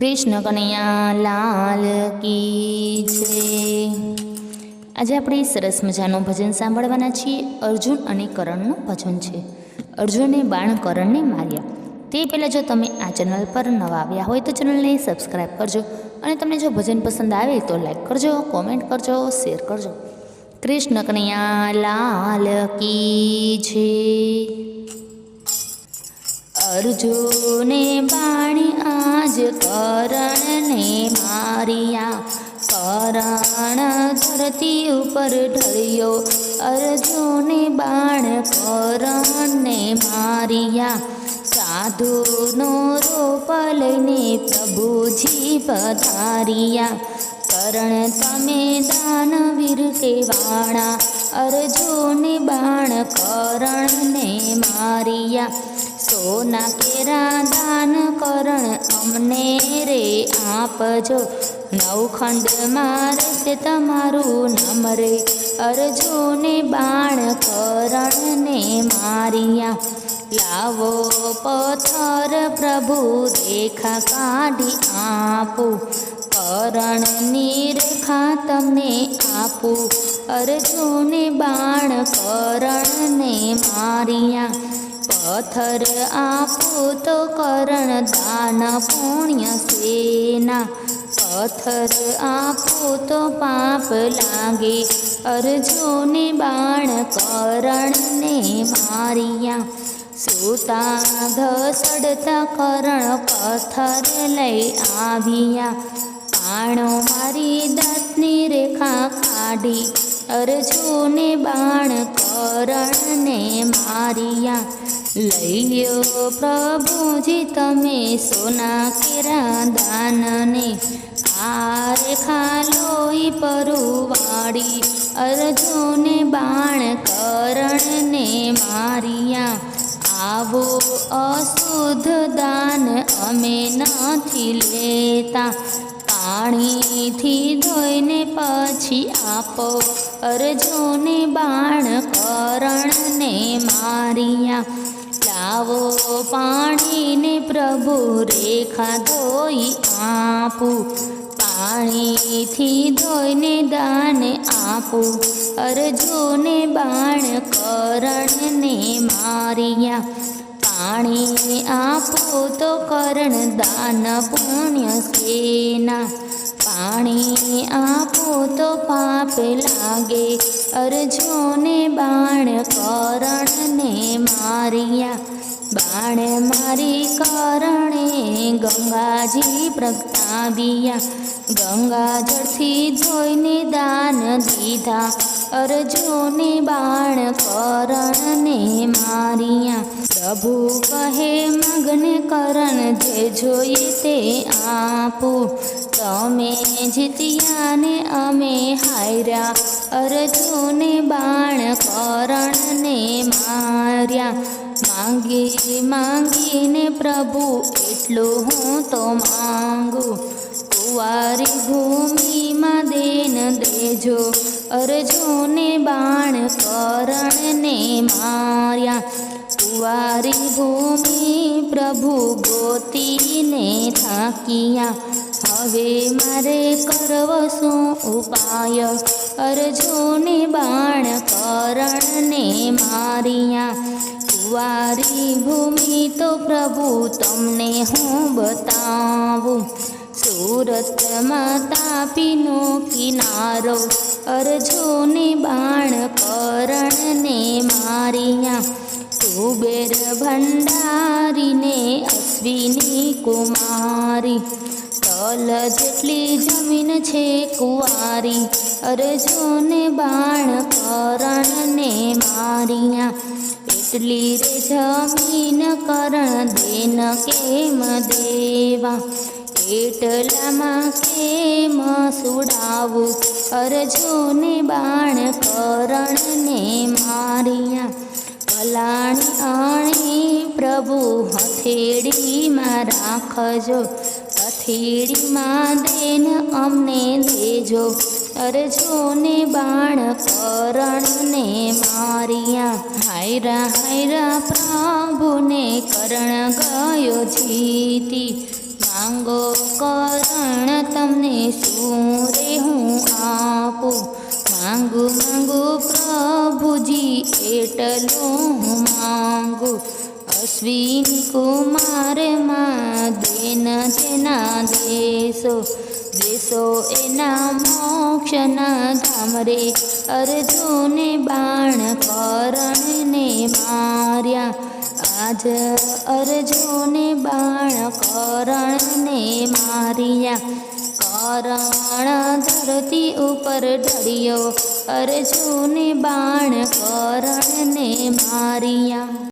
કૃષ્ણ કનૈયા લાલ કી જય। આજે આપણે સરસ મજાનું ભજન સાંભળવાના છીએ। અર્જુન અને કરણનું ભજન છે। અર્જુને બાણ કરણને માર્યા। તે પહેલાં જો તમે આ ચેનલ પર નવા આવ્યા હોય તો ચેનલને સબસ્ક્રાઈબ કરજો અને તમને જો ભજન પસંદ આવે તો લાઈક કરજો, કોમેન્ટ કરજો, શેર કરજો। કૃષ્ણ કનૈયા લાલ કી જય। અર્જુને બાણી આજ કરણને માર્યા। કરણ ધરતી ઉપર ઢળ્યો, અર્જુને બાણ કરણને માર્યા। સાધુનો રૂપ લઈને પ્રભુજી પધાર્યા। કરણ તમે દાનવીર કેવાણા, અર્જુને બાણ કરણને માર્યા। સોના કેરા દાન કરણ અમને રે આપજો, નવખંડમાં રહેશે તમારું નામ રે। અર્જુને બાણ કરણને માર્યા। લાવો પથ્થર પ્રભુ રેખા કાઢી આપું, કરણની રેખા તમને આપું। અર્જુને બાણ કરણને માર્યા। પથ્થર આપું તો કરણ દાન પુણ્ય સેના, પથ્થર આપું તો પાપ લાગે। અર્જુને બાણ કરણને માર્યા। સૂતા ઘસડતા કરણ પથ્થર લઈ આવ્યા। બાણો મારી દાંતની રેખા કાઢી, અર્જુને બાણ કરણને માર્યા। લઈ લ્યો પ્રભુજી તમે સોના કેરા દાનને, આ રેખા લોહી પરવાળી, અર્જુને બાણ કરણને માર્યા। આવો અશુદ્ધ દાન અમે નથી લેતા, પાણીથી ધોઈને પછી આપો। અર્જુને બાણ કરણને માર્યા। લાવો પાણીને પ્રભુ રેખા ધોઈ આપું, પાણીથી ધોઈને દાન આપું। અર્જુને બાણ કરણને માર્યા। પાણી આપું તો કરણ દાન પુણ્ય સેના, પાણી આપું તો પાપ લાગે। અર્જુને બાણ કરણને માર્યા। બાણ મારી કરણે ગંગાજી પ્રગટાવ્યા, ગંગાજળથી ધોઈને દાન દીધા। અર્જુને બાણ કરણને માર્યા। પ્રભુ કહે મગ્ન કરણ જે જોઈએ તે આપું, તમે જીત્યા ને અમે હાર્યા। અર્જુને બાણ કરણને માર્યા। માંગી માંગીને પ્રભુ એટલું હું તો માંગું, કુંવારી ભૂમિમાં દેન દેજો। અર્જુને બાણ કરણને માર્યા। કુંવારી ભૂમિ પ્રભુ ગોતીને થાક્યા, હવે મારે કરવો શું ઉપાય? અર્જુને બાણ કરણને માર્યા। કુંવારી ભૂમિ તો પ્રભુ તમને હું બતાવું, સુરતમાં તાપીનો કિનારો। અર્જુને બાણ કરણને માર્યા। કુબેર ભંડારીને અશ્વિની કુમારી, તલ જેટલી જમીન છે કુંવારી। અર્જુને બાણ કરણને માર્યા। એટલી રે જમીન કરણ દેન કેમ દેવા, એટલામાં કેમ સુડાવું? અર્જુને બાણ કરણને માર્યા। ભલાણી અણી પ્રભુ હથેળીમાં રાખજો, હથેળીમાં દેન અમને દેજો। અર્જુને બાણ કરણને માર્યા। હાયરા હાયરા પ્રભુને કરણ ગયો જીતી, માંગો કરણ તમને શું રે હું આપું, માંગુ માંગુ પ્રભુજી એટલું હું માંગુ, અશ્વિની કુમારમાં દેન જેના દેશો, દેશો એના મોક્ષના ધામ રે, અર્જુને બાણ કરણને માર્યા, આજ અર્જુને બાણ કરણને માર્યા, કરણ ધરતી ઉપર ઢળ્યો, અર્જુને બાણ કરણને માર્યા।